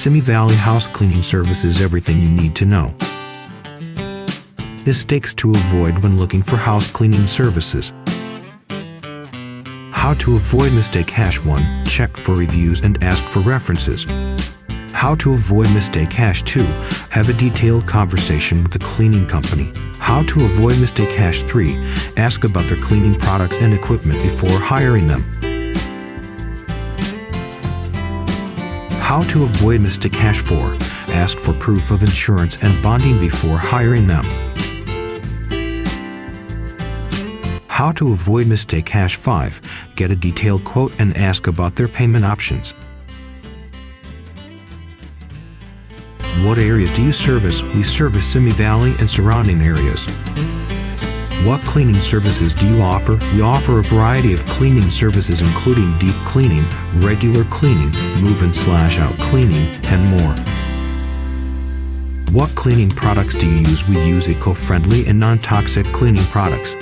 Simi Valley House Cleaning Services, everything you need to know. Mistakes to avoid when looking for house cleaning services. How to avoid mistake. #1. Check for reviews and ask for references. How to avoid mistake. #2. Have a detailed conversation with the cleaning company. How to avoid mistake. #3. Ask about their cleaning products and equipment before hiring them. How to avoid mistake. #4. Ask for proof of insurance and bonding before hiring them. How to avoid mistake. #5. Get a detailed quote and ask about their payment options. What areas do you service? We service Simi Valley and surrounding areas. What cleaning services do you offer? We offer a variety of cleaning services including deep cleaning, regular cleaning, move-in/out cleaning, and more. What cleaning products do you use? We use eco-friendly and non-toxic cleaning products.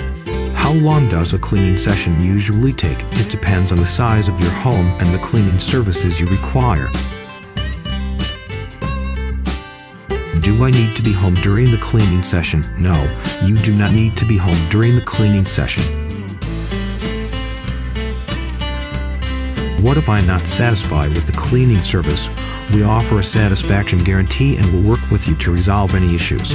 How long does a cleaning session usually take? It depends on the size of your home and the cleaning services you require. Do I need to be home during the cleaning session? No, you do not need to be home during the cleaning session. What if I'm not satisfied with the cleaning service? We offer a satisfaction guarantee and will work with you to resolve any issues.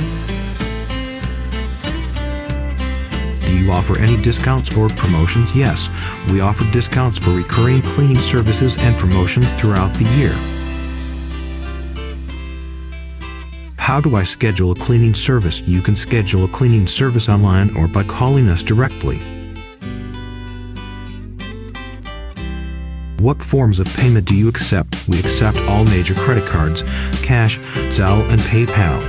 Do you offer any discounts or promotions? Yes, we offer discounts for recurring cleaning services and promotions throughout the year. How do I schedule a cleaning service? You can schedule a cleaning service online or by calling us directly. What forms of payment do you accept? We accept all major credit cards, cash, Zelle, and PayPal.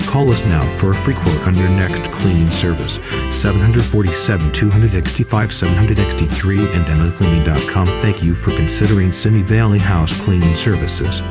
Call us now for a free quote on your next cleaning service. 747-265-763 and MLLcleaning.com. Thank you for considering Simi Valley House Cleaning Services.